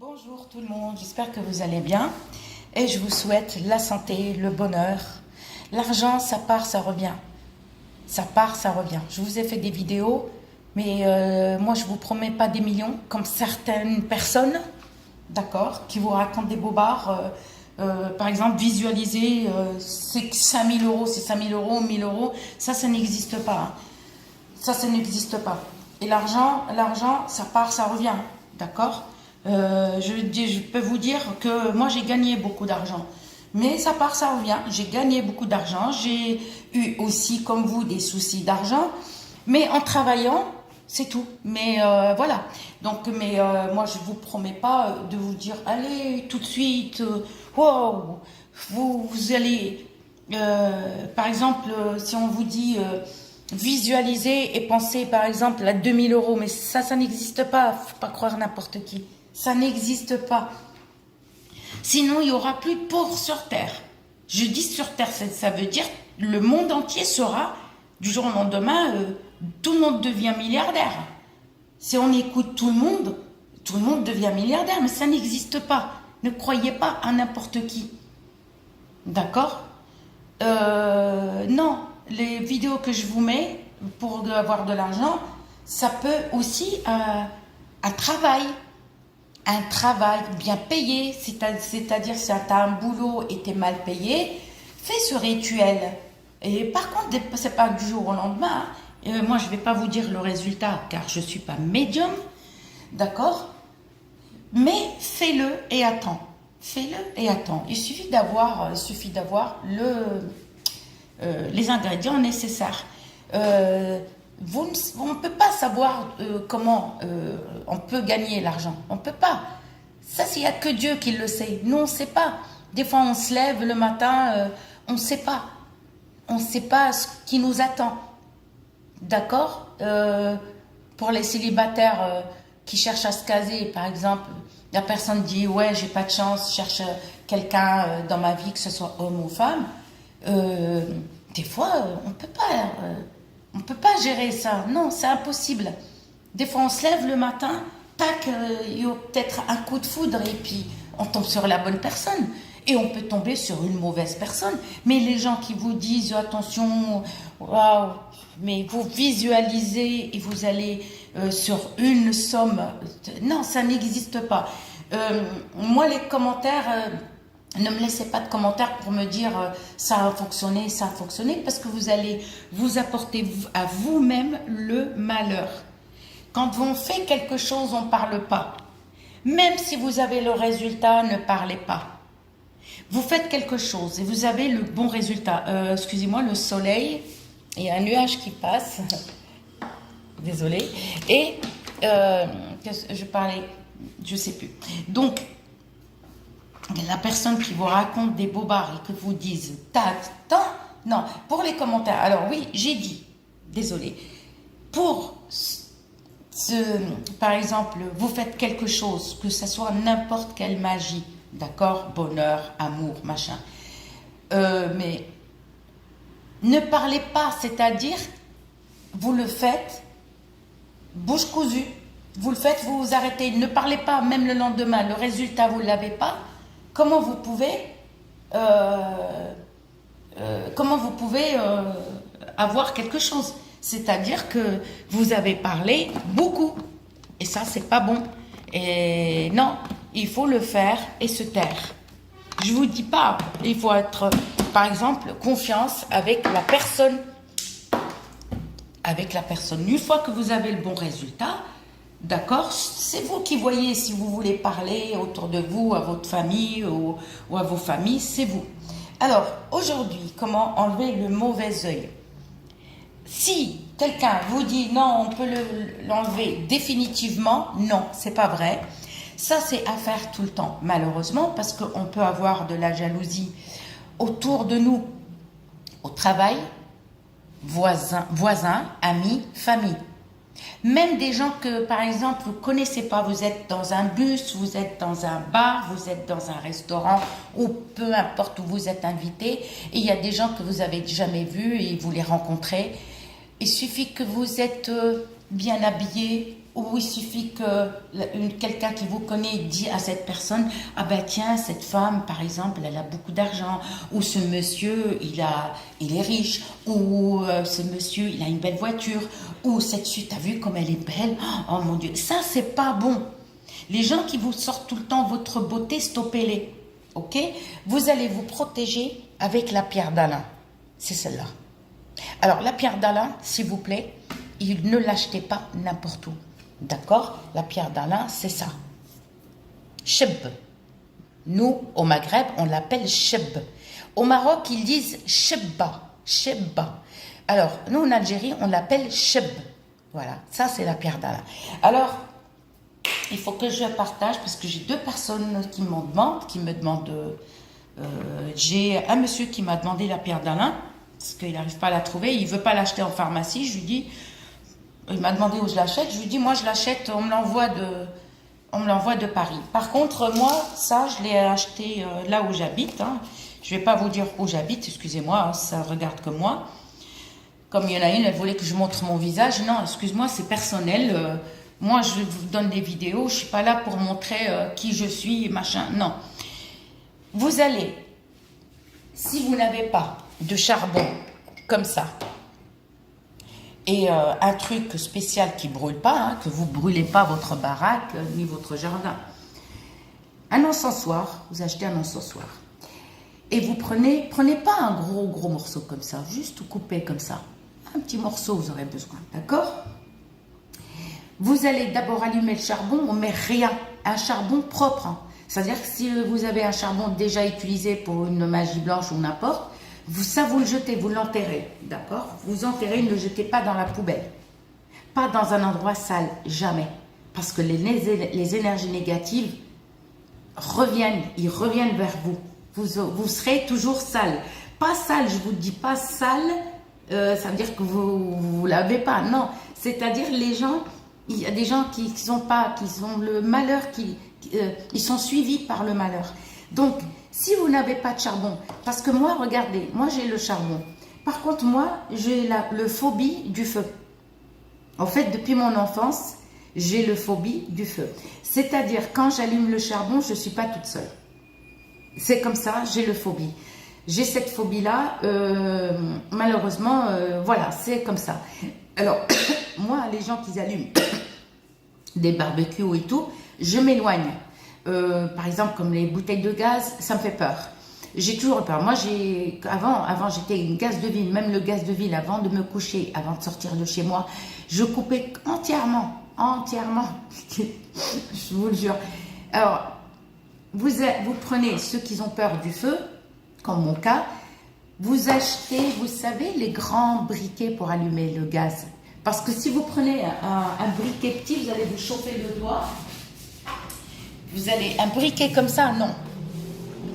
Bonjour tout le monde, j'espère que vous allez bien et je vous souhaite la santé, le bonheur. L'argent, ça part, ça revient. Ça part, ça revient. Je vous ai fait des vidéos, mais moi je vous promets pas des millions comme certaines personnes, d'accord, qui vous racontent des bobards. Par exemple, visualiser, c'est 5 000 euros, c'est 5 000 euros, 1 000 euros, ça n'existe pas. Hein. Ça n'existe pas. Et l'argent, ça part, ça revient, d'accord. Je peux vous dire que moi j'ai gagné beaucoup d'argent, mais ça part, ça revient. J'ai gagné beaucoup d'argent, j'ai eu aussi comme vous des soucis d'argent, mais en travaillant, c'est tout. Mais voilà. Donc, moi je vous promets pas de vous dire allez tout de suite, wow, vous allez, par exemple, si on vous dit visualiser et penser par exemple à 2 000 euros, mais ça n'existe pas. Faut pas croire n'importe qui. Ça n'existe pas. Sinon, il n'y aura plus de pauvres sur Terre. Je dis sur Terre, ça veut dire le monde entier sera, du jour au lendemain, tout le monde devient milliardaire. Si on écoute tout le monde devient milliardaire, mais ça n'existe pas. Ne croyez pas à n'importe qui. D'accord? Non, les vidéos que je vous mets pour avoir de l'argent, ça peut aussi un travail bien payé, c'est-à-dire si tu as un boulot et tu es mal payé, fais ce rituel. Et par contre, c'est pas du jour au lendemain. Moi, je ne vais pas vous dire le résultat car je ne suis pas médium, d'accord? Mais fais-le et attends. Fais-le et attends. Il suffit d'avoir les ingrédients nécessaires. On ne peut pas savoir comment on peut gagner l'argent. On ne peut pas. Ça, il n'y a que Dieu qui le sait. Nous, on ne sait pas. Des fois, on se lève le matin, on ne sait pas. On ne sait pas ce qui nous attend. D'accord? Pour les célibataires qui cherchent à se caser, par exemple, la personne dit « Ouais, j'ai pas de chance, je cherche quelqu'un dans ma vie, que ce soit homme ou femme. » Des fois, on ne peut pas gérer ça. Non, c'est impossible. Des fois, on se lève le matin, tac, il y a peut-être un coup de foudre et puis on tombe sur la bonne personne. Et on peut tomber sur une mauvaise personne. Mais les gens qui vous disent, attention, waouh, mais vous visualisez et vous allez sur une somme. Non, ça n'existe pas. Moi, les commentaires... ne me laissez pas de commentaires pour me dire ça a fonctionné, parce que vous allez vous apporter à vous-même le malheur. Quand on fait quelque chose, on ne parle pas. Même si vous avez le résultat, ne parlez pas. Vous faites quelque chose et vous avez le bon résultat. Excusez-moi, le soleil et un nuage qui passe. Désolée. Et je parlais, je sais plus. Donc, la personne qui vous raconte des bobards et que vous dise non, pour les commentaires, alors oui, j'ai dit, désolé, par exemple, vous faites quelque chose, que ce soit n'importe quelle magie, d'accord, bonheur, amour, machin, mais ne parlez pas, c'est-à-dire, vous le faites, bouche cousue, vous le faites, vous vous arrêtez, ne parlez pas, même le lendemain, le résultat, vous ne l'avez pas. Comment vous pouvez avoir quelque chose? C'est-à-dire que vous avez parlé beaucoup. Et ça, c'est pas bon. Et non, il faut le faire et se taire. Je vous dis pas, il faut être, par exemple, confiance avec la personne. Avec la personne. Une fois que vous avez le bon résultat, d'accord, c'est vous qui voyez si vous voulez parler autour de vous, à votre famille ou à vos familles, c'est vous. Alors, aujourd'hui, comment enlever le mauvais œil? Si quelqu'un vous dit non, on peut l'enlever définitivement, non, c'est pas vrai. Ça, c'est à faire tout le temps, malheureusement, parce qu'on peut avoir de la jalousie autour de nous, au travail, voisins, amis, famille. Même des gens que, par exemple, vous ne connaissez pas, vous êtes dans un bus, vous êtes dans un bar, vous êtes dans un restaurant, ou peu importe où vous êtes invité, et il y a des gens que vous n'avez jamais vus et vous les rencontrez. Il suffit que vous êtes bien habillé, où il suffit que quelqu'un qui vous connaît dit à cette personne, ah ben tiens, cette femme, par exemple, elle a beaucoup d'argent, ou ce monsieur, il est riche, ou ce monsieur, il a une belle voiture, ou cette fille, t'as vu comme elle est belle, oh mon Dieu, ça c'est pas bon. Les gens qui vous sortent tout le temps votre beauté, stoppez-les, ok? Vous allez vous protéger avec la pierre d'Alain, c'est celle-là. Alors la pierre d'Alain, s'il vous plaît, ne l'achetez pas n'importe où. D'accord? La pierre d'Alain, c'est ça. Cheb. Nous, au Maghreb, on l'appelle cheb. Au Maroc, ils disent chebba. Chebba. Alors, nous, en Algérie, on l'appelle cheb. Voilà, ça, c'est la pierre d'Alain. Alors, il faut que je partage, parce que j'ai deux personnes qui me demandent. J'ai un monsieur qui m'a demandé la pierre d'Alain, parce qu'il n'arrive pas à la trouver, il ne veut pas l'acheter en pharmacie. Je lui dis... Il m'a demandé où je l'achète. Je lui dis, moi, je l'achète, on me l'envoie de Paris. Par contre, moi, ça, je l'ai acheté là où j'habite. Hein. Je ne vais pas vous dire où j'habite, excusez-moi, hein, ça regarde que moi. Comme il y en a une, elle voulait que je montre mon visage. Non, excuse-moi, c'est personnel. Moi, je vous donne des vidéos. Je ne suis pas là pour montrer qui je suis, machin. Non. Vous allez, si vous n'avez pas de charbon comme ça, et un truc spécial qui ne brûle pas, hein, que vous ne brûlez pas votre baraque ni votre jardin. Un encensoir, vous achetez un encensoir. Et vous prenez pas un gros morceau comme ça, juste coupé comme ça. Un petit morceau, vous aurez besoin, d'accord? Vous allez d'abord allumer le charbon, on ne met rien, un charbon propre. Hein. C'est-à-dire que si vous avez un charbon déjà utilisé pour une magie blanche ou n'importe, ça, vous le jetez, vous l'enterrez, d'accord? Vous enterrez, ne le jetez pas dans la poubelle. Pas dans un endroit sale, jamais. Parce que les énergies négatives ils reviennent vers vous. Vous serez toujours sale. Pas sale, je vous dis pas sale, ça veut dire que vous ne l'avez pas. Non, c'est-à-dire les gens, il y a des gens qui ont le malheur, ils sont suivis par le malheur. Donc, si vous n'avez pas de charbon, parce que moi, regardez, moi j'ai le charbon. Par contre, moi, j'ai le phobie du feu. En fait, depuis mon enfance, j'ai le phobie du feu. C'est-à-dire, quand j'allume le charbon, je ne suis pas toute seule. C'est comme ça, j'ai le phobie. J'ai cette phobie-là, malheureusement, voilà, c'est comme ça. Alors, moi, les gens qui allument des barbecues et tout, je m'éloigne. Par exemple, comme les bouteilles de gaz, ça me fait peur. J'ai toujours peur. Moi, avant j'étais une gaz de ville, même le gaz de ville, avant de me coucher, avant de sortir de chez moi, je coupais entièrement. Je vous le jure. Alors, vous prenez ceux qui ont peur du feu, comme mon cas, vous achetez, vous savez, les grands briquets pour allumer le gaz. Parce que si vous prenez un briquet petit, vous allez vous chauffer le doigt. Vous allez un briquet comme ça, non.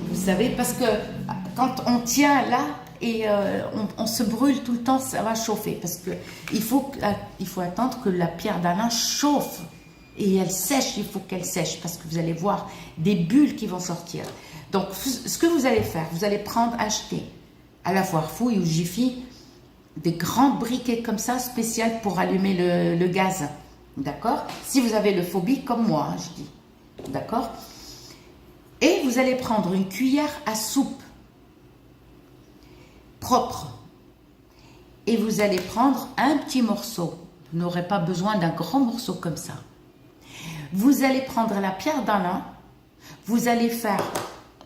Vous savez, parce que quand on tient là et on se brûle tout le temps, ça va chauffer. Parce que il faut attendre que la pierre d'Alain chauffe et elle sèche. Il faut qu'elle sèche parce que vous allez voir des bulles qui vont sortir. Donc, ce que vous allez faire, vous allez acheter à la foire fouille ou Jiffy des grands briquets comme ça, spécial pour allumer le gaz. D'accord? Si vous avez le phobie, comme moi, hein, je dis. D'accord? Et vous allez prendre une cuillère à soupe propre. Et vous allez prendre un petit morceau. Vous n'aurez pas besoin d'un grand morceau comme ça. Vous allez prendre la pierre d'Alain. Vous allez faire,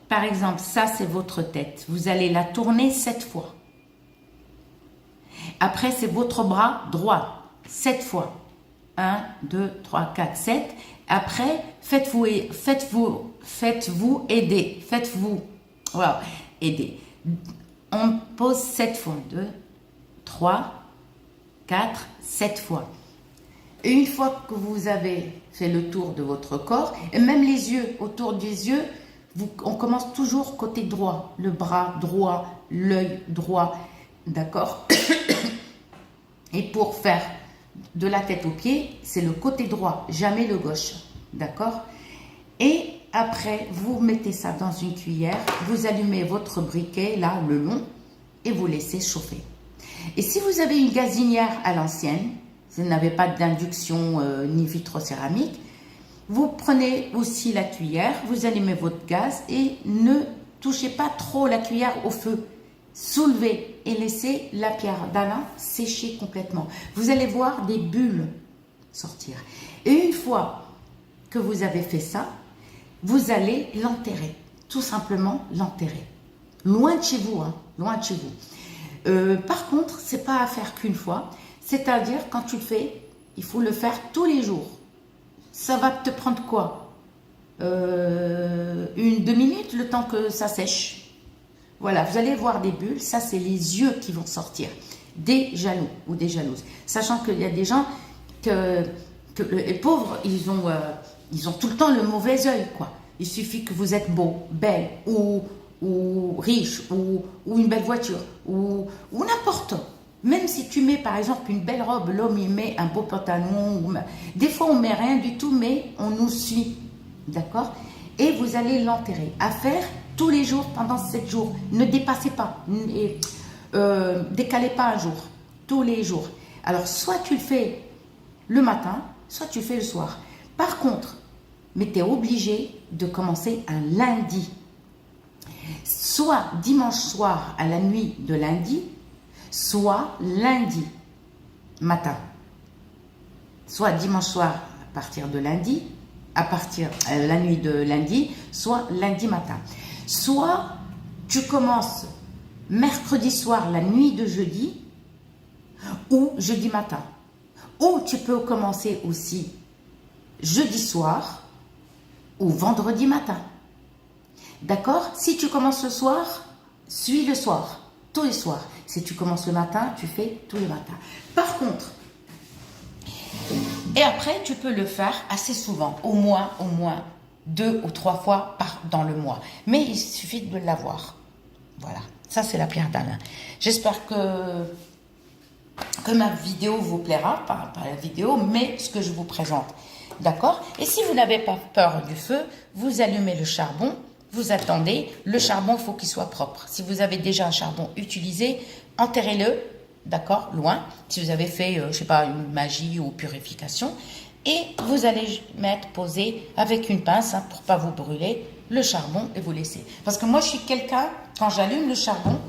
par exemple, ça c'est votre tête. Vous allez la tourner 7 fois. Après, c'est votre bras droit. 7 fois. 1, 2, 3, 4, 7. Après, faites-vous aider. Faites-vous aider. On pose 7 fois. 2, 3, 4, 7 fois. Et une fois que vous avez fait le tour de votre corps, et même les yeux, autour des yeux, on commence toujours côté droit. Le bras droit, l'œil droit. D'accord? Et pour faire de la tête aux pieds, c'est le côté droit, jamais le gauche. D'accord? Et après, vous mettez ça dans une cuillère, vous allumez votre briquet, là, le long, et vous laissez chauffer. Et si vous avez une gazinière à l'ancienne, vous n'avez pas d'induction ni vitrocéramique, vous prenez aussi la cuillère, vous allumez votre gaz et ne touchez pas trop la cuillère au feu. Soulevez et laissez la pierre d'Alain sécher complètement. Vous allez voir des bulles sortir. Et une fois que vous avez fait ça, vous allez l'enterrer. Tout simplement l'enterrer. Loin de chez vous, hein, loin de chez vous. Par contre, c'est pas à faire qu'une fois. C'est-à-dire, quand tu le fais, il faut le faire tous les jours. Ça va te prendre quoi? 1-2 minutes, le temps que ça sèche. Voilà, vous allez voir des bulles. Ça, c'est les yeux qui vont sortir. Des jaloux ou des jalouses. Sachant qu'il y a des gens que les pauvres, ils ont tout le temps le mauvais œil, quoi. Il suffit que vous êtes beau, belle, ou riche, ou une belle voiture, ou n'importe. Même si tu mets par exemple une belle robe, l'homme il met un beau pantalon, des fois on met rien du tout, mais on nous suit, d'accord? Et vous allez l'enterrer. À faire tous les jours pendant 7 jours. Ne dépassez pas, décalez pas un jour, tous les jours. Alors soit tu le fais le matin, soit tu le fais le soir. Par contre, mais tu es obligé de commencer un lundi. Soit dimanche soir à la nuit de lundi, soit lundi matin. Soit dimanche soir à partir de lundi, à partir la nuit de lundi, soit lundi matin. Soit tu commences mercredi soir, la nuit de jeudi, ou jeudi matin. Ou tu peux commencer aussi jeudi soir ou vendredi matin. D'accord? Si tu commences le soir, suis le soir, tous les soirs. Si tu commences le matin, tu fais tous les matins. Par contre, et après, tu peux le faire assez souvent, au moins 2 ou 3 fois dans le mois. Mais il suffit de l'avoir. Voilà, ça c'est la pierre d'Alain. J'espère que ma vidéo vous plaira, pas la vidéo, mais ce que je vous présente. D'accord? Et si vous n'avez pas peur du feu, vous allumez le charbon, vous attendez. Le charbon, il faut qu'il soit propre. Si vous avez déjà un charbon utilisé, enterrez-le, d'accord, loin. Si vous avez fait, je sais pas, une magie ou purification. Et vous allez poser avec une pince, hein, pour pas vous brûler, le charbon et vous laissez. Parce que moi, je suis quelqu'un, quand j'allume le charbon,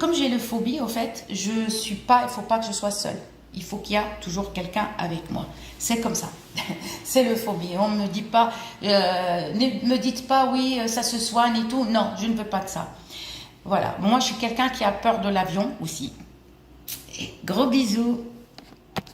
comme j'ai le phobie, en fait, il faut pas que je sois seule. Il faut qu'il y ait toujours quelqu'un avec moi. C'est comme ça. C'est le phobie. On ne me dit pas, ne me dites pas, oui, ça se soigne et tout. Non, je ne veux pas de ça. Voilà. Moi, je suis quelqu'un qui a peur de l'avion aussi. Et gros bisous.